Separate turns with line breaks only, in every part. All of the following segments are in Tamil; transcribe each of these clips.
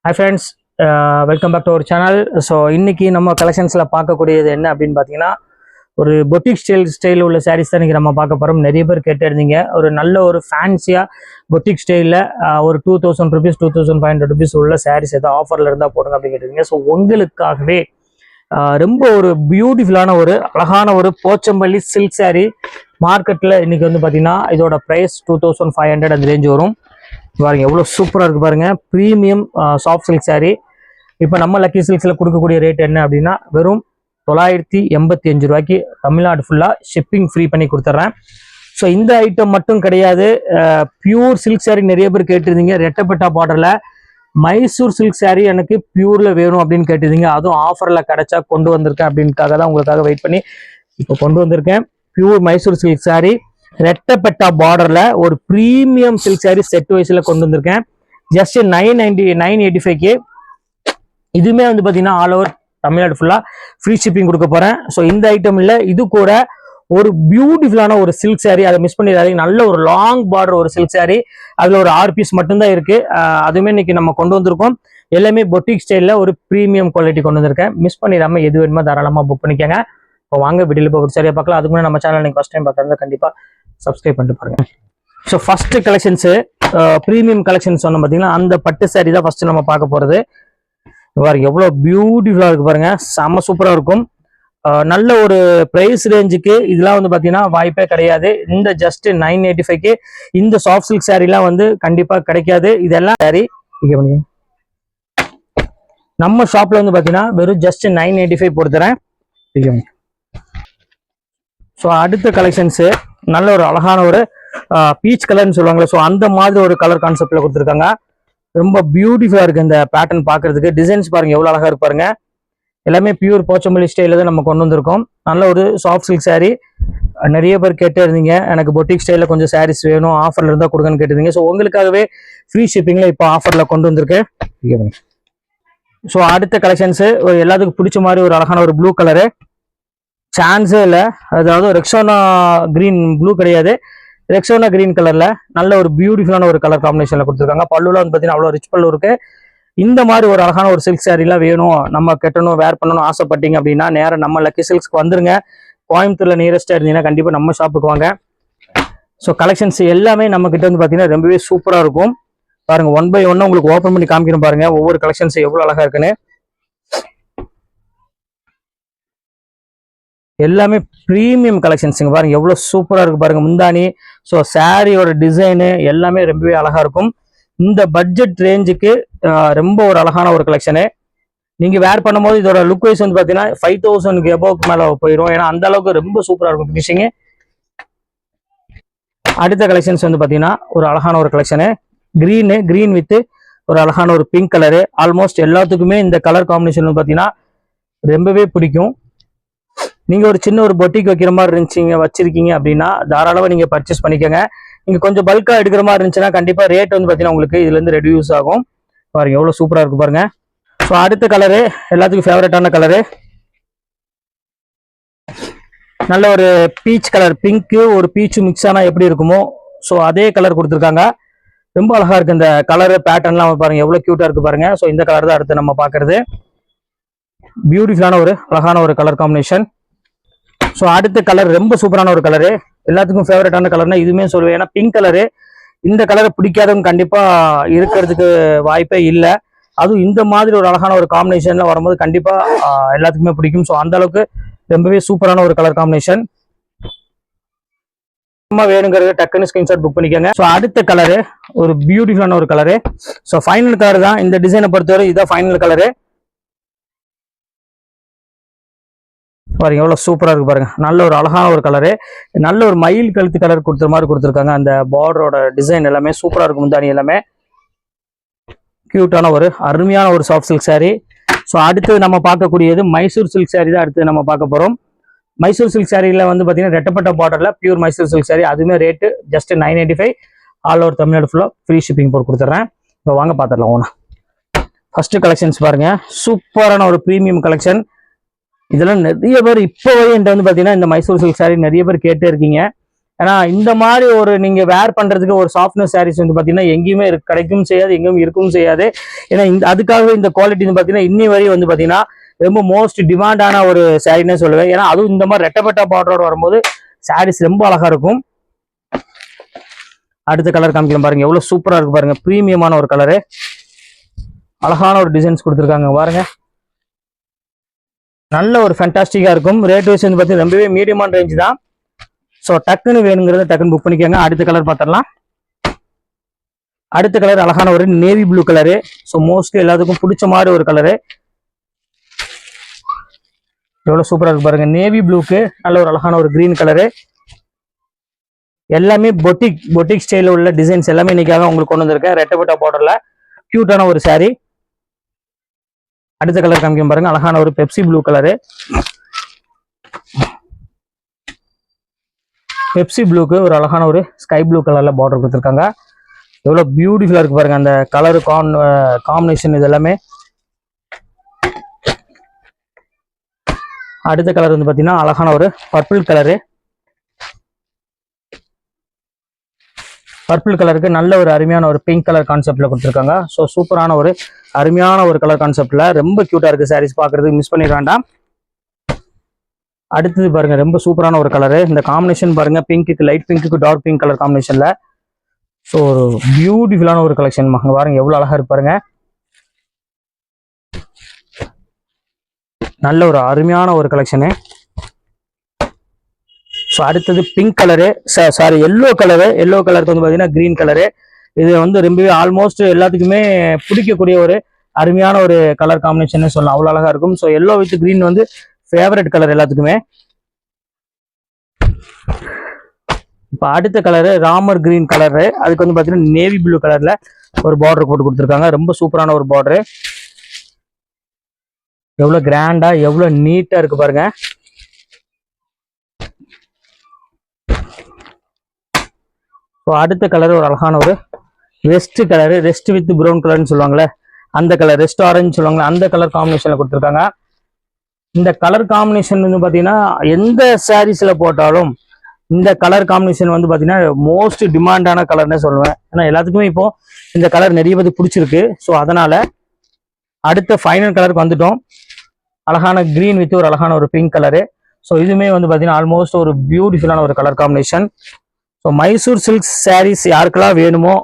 Hi friends, welcome back to our channel. So இன்னைக்கு நம்ம கலெக்ஷன்ஸில் பார்க்கக்கூடியது என்ன அப்படின்னு பார்த்தீங்கன்னா ஒரு பொட்டிக் ஸ்டைல் உள்ள சாரீஸ் தான் இன்றைக்கி நம்ம பார்க்க போகிறோம். நிறைய பேர் கேட்டிருந்தீங்க ஒரு நல்ல ஒரு ஃபேன்சியாக பொட்டிக் ஸ்டைலில் ஒரு 2000 rupees 2500 rupees உள்ள சாரீஸ் எதாவது ஆஃபரில் இருந்தால் போடுங்க அப்படின்னு கேட்டிருந்தீங்க. ஸோ உங்களுக்காகவே ரொம்ப ஒரு பியூட்டிஃபுல்லான ஒரு அழகான ஒரு போச்சம்பள்ளி சில்க் சாரீ மார்க்கெட்டில் இன்றைக்கி வந்து பார்த்தீங்கன்னா இதோட ப்ரைஸ் 2500 அந்த ரேஞ்ச் வரும். பாருங்க எவ்வளோ சூப்பராக இருக்குது பாருங்கள், ப்ரீமியம் சாஃப்ட் சில்க் சாரீ. இப்போ நம்ம லக்கி சில்க்ஸில் கொடுக்கக்கூடிய ரேட் என்ன அப்படின்னா வெறும் 985 ரூபாய்க்கு தமிழ்நாடு ஃபுல்லாக ஷிப்பிங் ஃப்ரீ பண்ணி கொடுத்துட்றேன். ஸோ இந்த ஐட்டம் மட்டும் கிடையாது, பியூர் சில்க் சாரீ நிறைய பேர் கேட்டிருந்தீங்க. ரெட்டப்பட்டா பார்டரில் மைசூர் சில்க் சாரீ எனக்கு பியூரில் வேணும் அப்படின்னு கேட்டிருந்தீங்க. அதுவும் ஆஃபரில் கிடச்சா கொண்டு வந்திருக்கேன் அப்படின்னுக்காக தான் உங்களுக்காக வெயிட் பண்ணி இப்போ கொண்டு வந்திருக்கேன். பியூர் மைசூர் சில்க் சாரீ ரெட்டப்பட்டா பார்டர்ல ஒரு பிரீமியம் சில்க் சாரீ செட் வைஸ்ல கொண்டு வந்திருக்கேன். Just 985K. இதுவுமே வந்து பாத்தீங்கன்னா ஆல் ஓவர் தமிழ்நாடு ஃபுல்லா ஃப்ரீ ஷிப்பிங் கொடுக்க போறேன். ஸோ இந்த ஐட்டம் இல்ல, இது கூட ஒரு பியூட்டிஃபுல்லான ஒரு சில்க் சாரீ, அதை மிஸ் பண்ணிடாதீங்க. நல்ல ஒரு லாங் பார்டர் ஒரு சில்க் சாரீ, அதுல ஒரு 6 பீஸ் மட்டும்தான் இருக்கு. அதுவுமே இன்னைக்கு நம்ம கொண்டு வந்திருக்கோம். எல்லாமே பொட்டிக் ஸ்டைல்ல ஒரு பிரீமியம் குவாலிட்டி கொண்டு வந்திருக்கேன். மிஸ் பண்ணிடாம எது வேணுமோ தாராளமா புக் பண்ணிக்கோங்க. இப்போ வாங்க வீடியோல போய் சரியா பார்க்கலாம். அதுக்கு முன்னாடி நம்ம சேனல் நீங்க ஃபர்ஸ்ட் டைம் பார்க்கறதா கண்டிப்பா சப்ஸ்கிரைப் பண்ணிட்டு பாருங்க. So first collections premium collection சொன்னோம் பார்த்தீங்கன்னா அந்த பட்டு சாரீ தான் ஃபர்ஸ்ட் நம்ம பார்க்க போறது. பாருங்க எவ்வளோ பியூட்டிஃபுல்லாக இருக்கு பாருங்க, செம்ம சூப்பராக இருக்கும். நல்ல ஒரு ப்ரைஸ் ரேஞ்சுக்கு இதெல்லாம் வந்து பார்த்தீங்கன்னா வாய்ப்பே கிடையாது. இந்த ஜஸ்ட் 985K இந்த சாஃப்ட் சில்க் சாரீலாம் வந்து கண்டிப்பாக கிடைக்காது. இதெல்லாம் சாரீ நம்ம ஷாப்ல வந்து பார்த்தீங்கன்னா வெறும் ஜஸ்ட் 985 போட்டுறேன். ஸோ அடுத்த கலெக்ஷன்ஸு நல்ல ஒரு அழகான ஒரு பீச் கலர்னு சொல்லுவாங்களே, ஸோ அந்த மாதிரி ஒரு கலர் கான்செப்ட்ல கொடுத்துருக்காங்க. ரொம்ப பியூட்டிஃபுல்லா இருக்கு இந்த பேட்டர்ன் பார்க்கறதுக்கு. டிசைன்ஸ் பாருங்க எவ்வளோ அழகா இருக்கு பாருங்க. எல்லாமே பியூர் போச்சம்பள்ளி ஸ்டைல தான் நம்ம கொண்டு வந்திருக்கோம். நல்ல ஒரு சாஃப்ட் சில்க் சாரீ. நிறைய பேர் கேட்டே இருந்தீங்க எனக்கு பொட்டிக் ஸ்டைல கொஞ்சம் சாரீஸ் வேணும், ஆஃபர்ல இருந்தா கொடுங்கன்னு கேட்டிருந்தீங்க. ஸோ உங்களுக்காகவே ஃப்ரீ ஷிப்பிங்ல இப்போ ஆஃபர்ல கொண்டு வந்திருக்கேன். ஸோ அடுத்த கலெக்ஷன்ஸ் எல்லாத்துக்கும் பிடிச்ச மாதிரி ஒரு அழகான ஒரு ப்ளூ கலரு, சான்ஸே இல்லை. அதாவது ரெக்ஸோனா கிரீன் ப்ளூ கிடையாது, ரெக்ஸோனா கிரீன் கலர்ல நல்ல ஒரு பியூட்டிஃபுல்லான ஒரு கலர் காம்பினேஷன்ல கொடுத்துருக்காங்க. பல்லுல வந்து பார்த்தீங்கன்னா அவ்வளோ ரிச் பல்லு இருக்கு. இந்த மாதிரி ஒரு அழகான ஒரு சில்க் சாரீலாம் வேணும், நம்ம கட்டணும் வேர் பண்ணணும் ஆசைப்பட்டீங்க அப்படின்னா நேரம் நம்ம லக்கி சில்க்ஸ்க்கு வந்துருங்க. கோயம்புத்தூர்ல நியரஸ்டா இருந்தீங்கன்னா கண்டிப்பா நம்ம ஷாப்புக்கு வாங்க. ஸோ கலெக்ஷன்ஸ் எல்லாமே நம்ம கிட்ட வந்து பார்த்தீங்கன்னா ரொம்பவே சூப்பராக இருக்கும். பாருங்க 1 by 1 உங்களுக்கு ஓப்பன் பண்ணி காமிக்கிறேன் பாருங்க, ஒவ்வொரு கலெக்ஷன்ஸ் எவ்வளோ அழகா இருக்குன்னு. எல்லாமே ப்ரீமியம் கலெக்ஷன்ஸுங்க. பாருங்க எவ்வளோ சூப்பராக இருக்கு பாருங்க முந்தானி. ஸோ சாரியோட டிசைனு எல்லாமே ரொம்பவே அழகா இருக்கும். இந்த பட்ஜெட் ரேஞ்சுக்கு ரொம்ப ஒரு அழகான ஒரு கலெக்ஷனு. நீங்க வேர் பண்ணும்போது இதோட லுக் வைஸ் வந்து பார்த்தீங்கன்னா 5000 எபோவுக்கு மேலே போயிடும். ஏன்னா அந்த அளவுக்கு ரொம்ப சூப்பராக இருக்கும் ஃபினிஷிங்கு. அடுத்த கலெக்ஷன்ஸ் வந்து பார்த்தீங்கன்னா ஒரு அழகான ஒரு கலெக்ஷனு, கிரீன் வித் ஒரு அழகான ஒரு பிங்க் கலரு. ஆல்மோஸ்ட் எல்லாத்துக்குமே இந்த கலர் காம்பினேஷன் வந்து பார்த்தீங்கன்னா ரொம்பவே பிடிக்கும். நீங்க ஒரு சின்ன ஒரு பொட்டிக் வைக்கிற மாதிரி வச்சிருக்கீங்க அப்படின்னா தாராளமாக நீங்க பர்ச்சேஸ் பண்ணிக்கோங்க. நீங்க கொஞ்சம் பல்கா எடுக்கிற மாதிரி இருந்துச்சுன்னா கண்டிப்பா ரேட் வந்து பார்த்தீங்கன்னா உங்களுக்கு இதுல இருந்து ரெடியூஸ் ஆகும். பாருங்க எவ்வளவு சூப்பரா இருக்கு பாருங்க. ஸோ அடுத்த கலரு எல்லாத்துக்கும் ஃபேவரட்டான கலரு, நல்ல ஒரு பீச் கலர், பிங்க்கு ஒரு பீச்சு மிக்ஸ் ஆனா எப்படி இருக்குமோ ஸோ அதே கலர் கொடுத்துருக்காங்க. ரொம்ப அழகா இருக்கு இந்த கலரு பேட்டர்ன்லாம் பாருங்க எவ்வளவு கியூட்டா இருக்கு பாருங்க. ஸோ இந்த கலர் தான் அடுத்து நம்ம பாக்குறது. பியூட்டிஃபுல்லான ஒரு அழகான ஒரு கலர் காம்பினேஷன். ஸோ அடுத்த கலர் ரொம்ப சூப்பரான ஒரு கலரு, எல்லாத்துக்கும் ஃபேவரட்டான கலர்னா இதுவுமே சொல்லுவேன். ஏன்னா பிங்க் கலரு, இந்த கலரை பிடிக்காதவங்க கண்டிப்பா இருக்கிறதுக்கு வாய்ப்பே இல்லை. அதுவும் இந்த மாதிரி ஒரு அழகான ஒரு காம்பினேஷன்ல வரும்போது கண்டிப்பா எல்லாத்துக்குமே பிடிக்கும். ஸோ அந்த அளவுக்கு ரொம்பவே சூப்பரான ஒரு கலர் காம்பினேஷன். வேணுங்கிறது டக்குன்னு ஸ்கிரீன்ஷாட் புக் பண்ணிக்கோங்க. ஸோ அடுத்த கலரு ஒரு பியூட்டிஃபுல்லான ஒரு கலரு. ஸோ ஃபைனல் கலர் தான் இந்த டிசைனை பொறுத்தவரை இதான் ஃபைனல் கலரு. பாருங்க எவ்வளவு சூப்பரா இருக்கு பாருங்க, நல்ல ஒரு அழகான ஒரு கலரு, நல்ல ஒரு மயில் கழுத்து கலர் கொடுத்த மாதிரி கொடுத்துருக்காங்க. அந்த பார்டரோட டிசைன் எல்லாமே சூப்பரா இருக்கும். முந்தானி எல்லாமே கியூட்டான ஒரு அருமையான ஒரு சாஃப்ட் சில்க் சாரீ. ஸோ அடுத்து நம்ம பார்க்கக்கூடியது மைசூர் சில்க் சாரீ தான் அடுத்து நம்ம பார்க்க போறோம். மைசூர் சில்க் சாரீல வந்து பார்த்தீங்கன்னா ரெட்டப்பட்ட பார்டர்ல பியூர் மைசூர் சில்க் சாரீ. அதுவுமே rate just 985 all over Tamil Nadu ஃபுல்லாக ஃப்ரீ ஷிப்பிங் போட்டு கொடுத்துட்றேன். இப்போ வாங்க பார்த்துடலாம் ஓனா. ஃபர்ஸ்ட் கலெக்ஷன்ஸ் பாருங்க, சூப்பரான ஒரு ப்ரீமியம் கலெக்ஷன். இதெல்லாம் நிறைய பேர் இப்போ என்கிட்ட வந்து பார்த்தீங்கன்னா இந்த மைசூர் சில்க் சாரீ நிறைய பேர் கேட்டே இருக்கீங்க. ஏன்னா இந்த மாதிரி ஒரு நீங்க வேர் பண்றதுக்கு ஒரு சாஃப்ட்னஸ் சாரீஸ் வந்து பாத்தீங்கன்னா எங்கேயுமே கிடைக்கும் செய்யாது, எங்கேயும் இருக்கவும் செய்யாது. ஏன்னா அதுக்காக இந்த குவாலிட்டி வந்து பாத்தீங்கன்னா இன்னி வரையும் வந்து பாத்தீங்கன்னா ரொம்ப மோஸ்ட் டிமாண்டான ஒரு சாரின்னே சொல்லுவேன். ஏன்னா அதுவும் இந்த மாதிரி ரெட்டப்பட்ட பார்டரோட வரும்போது சாரீஸ் ரொம்ப அழகா இருக்கும். அடுத்த கலர் காமிக்கலாம் பாருங்க, எவ்வளவு சூப்பரா இருக்கு பாருங்க. பிரீமியமான ஒரு கலரு, அழகான ஒரு டிசைன்ஸ் கொடுத்துருக்காங்க பாருங்க. நல்ல ஒரு ஃபேண்டாஸ்டிக்கா இருக்கும். ரேட் வைஸ் வந்து பார்த்தீங்கன்னா ரொம்பவே மீடியமான ரேஞ்ச் தான். ஸோ டக்குன்னு வேணுங்கிறத டக்குன்னு புக் பண்ணிக்கோங்க. அடுத்த கலர் பார்த்துடலாம். அடுத்த கலர் அழகான ஒரு navy blue colour. So mostly எல்லாத்துக்கும் பிடிச்ச மாதிரி ஒரு கலரு. எவ்வளோ சூப்பராக இருக்கு பாருங்க. நேவி ப்ளூக்கு நல்ல ஒரு அழகான ஒரு கிரீன் கலரு. எல்லாமே பொட்டிக் ஸ்டைலில் உள்ள டிசைன்ஸ் எல்லாமே இன்னைக்காக உங்களுக்கு கொண்டு வந்திருக்கேன். ரெட்டப்பட்ட பார்டர்ல கியூட்டான ஒரு சாரி. அடுத்த கலர் காமிக்கும் பாருங்க, அழகான ஒரு பெப்சி ப்ளூ கலரு. பெப்சி ப்ளூக்கு ஒரு அழகான ஒரு ஸ்கை ப்ளூ கலர்ல பார்டர் கொடுத்துருக்காங்க. எவ்வளவு பியூட்டிஃபுல்லா இருக்கு பாருங்க அந்த கலர் காம்பினேஷன் இது எல்லாமே. அடுத்த கலர் வந்து பாத்தீங்கன்னா அழகான ஒரு பர்பிள் கலரு. பர்பிள் கலருக்கு நல்ல ஒரு அருமையான ஒரு பிங்க் கலர் கான்செப்ட்ல கொடுத்துருக்காங்க. ஸோ சூப்பரான ஒரு அருமையான ஒரு கலர் கான்செப்ட்ல ரொம்ப கியூட்டா இருக்கு சாரீஸ் பார்க்கறதுக்கு, மிஸ் பண்ணிட வேண்டாம். அடுத்தது பாருங்க, ரொம்ப சூப்பரான ஒரு கலரு. இந்த காம்பினேஷன் பாருங்க, pink light pink dark pink colour காம்பினேஷன்ல. ஸோ ஒரு பியூட்டிஃபுல்லான ஒரு கலெக்ஷன் பாருங்க, எவ்வளவு அழகா இருக்கு பாருங்க. நல்ல ஒரு அருமையான ஒரு கலெக்ஷனு. ஸோ அடுத்தது pink colour, sorry yellow colour. Yellow கலருக்கு வந்து பார்த்தீங்கன்னா கிரீன் கலரு. இது வந்து ரொம்பவே ஆல்மோஸ்ட் எல்லாத்துக்குமே பிடிக்கக்கூடிய ஒரு அருமையான ஒரு கலர் காம்பினேஷன் சொல்லலாம். அவ்வளோ அழகா இருக்கும். ஸோ எல்லோ வித் கிரீன் வந்து ஃபேவரட் கலர் எல்லாத்துக்குமே. இப்போ அடுத்த கலரு ராமர் கிரீன் கலரு. அதுக்கு வந்து பார்த்தீங்கன்னா நேவி ப்ளூ கலர்ல ஒரு பார்டர் போட்டு கொடுத்துருக்காங்க. ரொம்ப சூப்பரான ஒரு பார்டரு. எவ்வளோ கிராண்டா எவ்வளோ நீட்டா இருக்கு பாருங்க. அடுத்த கலர் ஒரு அழகான ஒரு rust colour, rust with brown கலர்னு சொல்லுவாங்களே அந்த கலர், ரெஸ்ட் ஆரஞ்சு சொல்லுவாங்களே அந்த கலர் காம்பினேஷன்ல கொடுத்துருக்காங்க. இந்த கலர் காம்பினேஷன் வந்து பாத்தீங்கன்னா எந்த சாரீஸ்ல போட்டாலும் இந்த கலர் காம்பினேஷன் வந்து பாத்தீங்கன்னா மோஸ்ட் டிமாண்டான கலர்னே சொல்லுவேன். ஏன்னா எல்லாத்துக்குமே இப்போ இந்த கலர் நிறைய பேருக்கு பிடிச்சிருக்கு. ஸோ அதனால அடுத்த ஃபைனல் கலருக்கு வந்துட்டோம். அழகான கிரீன் வித் ஒரு அழகான ஒரு பிங்க் கலரு. ஸோ இதுவுமே வந்து பாத்தீங்கன்னா ஆல்மோஸ்ட் ஒரு பியூட்டிஃபுல்லான ஒரு colour combination. So Mysore silk saris யாருக்கெல்லாம் வேணுமோ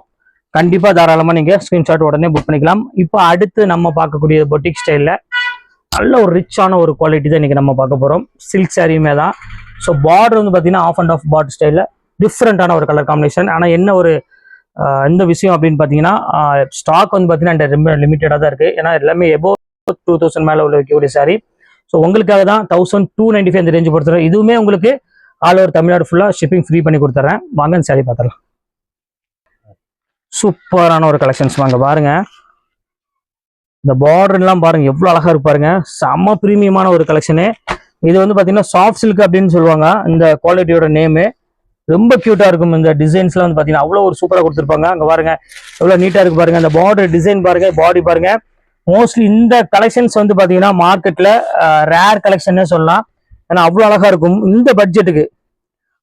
கண்டிப்பாக தாராளமாக நீங்கள் ஸ்க்ரீன்ஷாட் உடனே புக் பண்ணிக்கலாம். இப்போ அடுத்து நம்ம பார்க்கக்கூடிய பொட்டிக் ஸ்டைலில் நல்ல ஒரு ரிச்சான ஒரு குவாலிட்டி தான் இன்றைக்கி நம்ம பார்க்க போகிறோம். சில்க் சாரியுமே தான். ஸோ பார்டர் வந்து பார்த்தீங்கன்னா ஆஃப் அண்ட் ஆஃப் பார்டர் ஸ்டைலில் டிஃப்ரெண்ட்டான ஒரு கலர் காம்பினேஷன். ஆனால் என்ன ஒரு இந்த விஷயம் அப்படின்னு பார்த்தீங்கன்னா ஸ்டாக் வந்து பார்த்தீங்கன்னா ரொம்ப லிமிட்டடாக தான் இருக்குது. ஏன்னா எல்லாமே எபோவ் 2000 மேலே உள்ள வைக்கக்கூடிய சாரி. ஸோ உங்களுக்காக தான் 1295 அந்த ரேஞ்சு பொறுத்தவரை. இதுவுமே உங்களுக்கு ஆல் ஓவர் தமிழ்நாடு ஃபுல்லாக ஷிப்பிங் ஃப்ரீ பண்ணி கொடுத்துட்றேன். வாங்க சாரி பார்த்துடலாம். சூப்பரான ஒரு கலெக்ஷன்ஸ் வாங்க பாருங்க. இந்த பார்டர்லாம் பாருங்க எவ்வளோ அழகா இருக்கு பாருங்க. செம்ம பிரீமியமான ஒரு கலெக்ஷனு. இது வந்து பார்த்தீங்கன்னா சாஃப்ட் சில்க் அப்படின்னு சொல்லுவாங்க இந்த குவாலிட்டியோட நேமு. ரொம்ப கியூட்டா இருக்கும். இந்த டிசைன்ஸ்லாம் வந்து பார்த்தீங்கன்னா அவ்வளோ ஒரு சூப்பராக கொடுத்துருப்பாங்க. அங்கே பாருங்க எவ்வளோ நீட்டாக இருக்கு பாருங்க. அந்த பார்டர் டிசைன் பாருங்க, பாடி பாருங்க. மோஸ்ட்லி இந்த கலெக்ஷன்ஸ் வந்து பார்த்தீங்கன்னா மார்க்கெட்டில் ரேர் கலெக்ஷன்னே சொல்லலாம். ஏன்னா அவ்வளோ அழகா இருக்கும் இந்த பட்ஜெட்டுக்கு.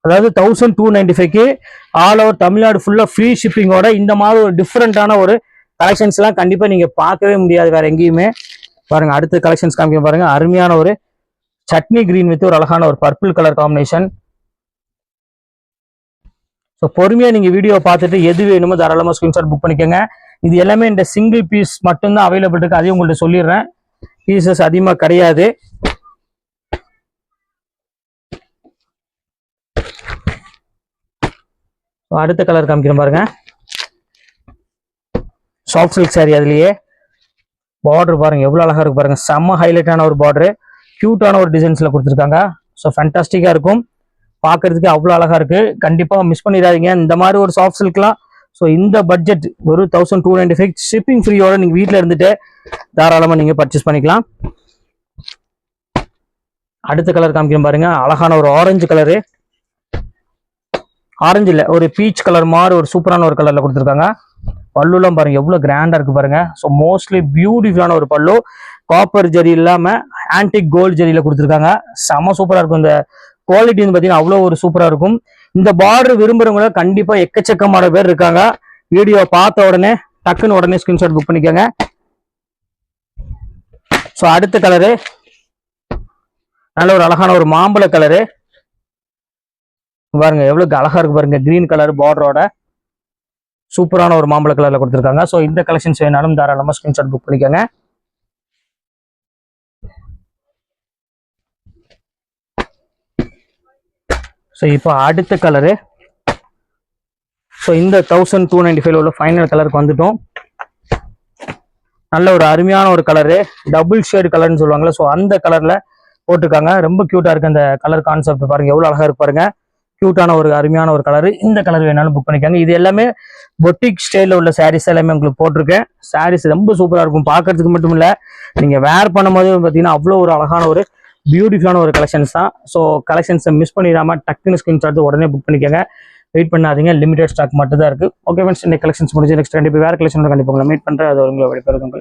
அதாவது 1295க்கு ஆல் ஓவர் தமிழ்நாடு ஃபுல்லாக ஃப்ரீ ஷிப்பிங்கோட இந்த மாதிரி ஒரு டிஃப்ரெண்டான ஒரு கலெக்ஷன்ஸ்லாம் கண்டிப்பாக நீங்கள் பார்க்கவே முடியாது வேற எங்கேயுமே. பாருங்க அடுத்த கலெக்ஷன்ஸ் காமிக்க பாருங்க. அருமையான ஒரு சட்னி கிரீன் வித் ஒரு அழகான ஒரு பர்பிள் கலர் காம்பினேஷன். ஸோ பொறுமையாக நீங்கள் வீடியோ பார்த்துட்டு எது வேணுமோ தாராளமாக ஸ்க்ரீன்ஷாட் புக் பண்ணிக்கோங்க. இது எல்லாமே இந்த சிங்கிள் பீஸ் மட்டும்தான் அவைலபிள் இருக்கு. அதையும் உங்கள்கிட்ட சொல்லிடுறேன். பீசஸ் அதிகமாக கிடையாது. அடுத்த கலர் காமிக்கிறேன் பாருங்க. சாஃப்ட் சில்க் சாரி, அதுலயே பார்டர் பாருங்க எவ்வளவு அழகா இருக்கு பாருங்க. செம்ம ஹைலைட்டான ஒரு பார்டர், கியூட்டான ஒரு டிசைன்ஸ்ல கொடுத்துருக்காங்க. ஸோ ஃபேண்டாஸ்டிக்கா இருக்கும் பார்க்கறதுக்கு, அவ்வளோ அழகா இருக்கு. கண்டிப்பா மிஸ் பண்ணிடாதீங்க இந்த மாதிரி ஒரு சாஃப்ட் சில்க்லாம். ஸோ இந்த பட்ஜெட் ஒரு 1295 ஷிப்பிங் ஃப்ரீயோட நீங்க வீட்டில் இருந்துட்டு தாராளமா நீங்க பர்ச்சேஸ் பண்ணிக்கலாம். அடுத்த கலர் காமிக்கிறேன் பாருங்க. அழகான ஒரு ஆரஞ்சு கலரு, ஆரஞ்சு இல்ல ஒரு பீச் கலர் மாதிரி ஒரு சூப்பரான ஒரு கலர்ல கொடுத்துருக்காங்க. பல்லுலாம் பாருங்க எவ்வளவு கிராண்டா இருக்கு பாருங்க. ஸோ மோஸ்ட்லி பியூட்டிஃபுல்லான ஒரு பல்லு, காப்பர் ஜெரி இல்லாம ஆன்டிக் கோல்டு ஜெரியில கொடுத்துருக்காங்க. செம சூப்பரா இருக்கும். இந்த குவாலிட்டி வந்து பாத்தீங்கன்னா அவ்வளோ ஒரு சூப்பரா இருக்கும். இந்த பார்டர் விரும்புறவங்க கண்டிப்பா எக்கச்சக்கமான பேர் இருக்காங்க. வீடியோ பார்த்த உடனே டக்குன்னு உடனே ஸ்கிரீன்ஷாட் புக் பண்ணிக்கோங்க. ஸோ அடுத்த கலரு நல்ல ஒரு அழகான ஒரு மாம்பழ கலரு பாருங்க, எவ்வளவு அழகா இருக்கு பாருங்க. கிரீன் கலர் பார்டரோட சூப்பரான ஒரு மாம்பழ கலர்ல கொடுத்துருக்காங்க. ஸோ இந்த கலெக்ஷன்ஸ் வேணாலும் தாராளமா ஸ்கிரீன்ஷாட் புக் பண்ணிக்கோங்க. ஸோ இப்போ அடுத்த கலரு, ஸோ இந்த 1295 உள்ள ஃபைனல் கலருக்கு வந்துட்டோம். நல்ல ஒரு அருமையான ஒரு கலரு, டபுள் ஷேட் கலர்னு சொல்லுவாங்கல்ல, ஸோ அந்த கலர்ல போட்டிருக்காங்க. ரொம்ப கியூட்டா இருக்கு அந்த கலர் கான்செப்ட். பாருங்க எவ்வளவு அழகா இருக்கு பாருங்க. கியூட்டான ஒரு அருமையான ஒரு கலரு. இந்த கலர் வேணாலும் புக் பண்ணிக்காங்க. இது எல்லாமே பொட்டிக் ஸ்டைல உள்ள சாரீஸ் எல்லாமே உங்களுக்கு போட்டிருக்கேன். சாரீஸ் ரொம்ப சூப்பரா இருக்கும் பார்க்கறதுக்கு மட்டும் இல்ல, நீங்க வேர் பண்ணும்போது பார்த்தீங்கன்னா அவ்வளோ ஒரு அழகான ஒரு பியூட்டிஃபுல்லான ஒரு கலெக்ஷன்ஸ் தான். ஸோ கலெக்ஷன்ஸை மிஸ் பண்ணிடாம டக்குன்னு ஸ்கிரீன்ஷாட் உடனே புக் பண்ணிக்கோங்க. வெயிட் பண்ணாதீங்க, லிமிடெட் ஸ்டாக் மட்டும் தான் இருக்கு. ஓகே ஃப்ரெண்ட்ஸ், இந்த கலெக்ஷன்ஸ் முடிஞ்சு நெக்ஸ்ட் கண்டிப்பாக வேற கலெக்ஷன் கண்டிப்பாக உங்களை மீட் பண்றேன். அது உங்களை வெளிப்படுத்தும்.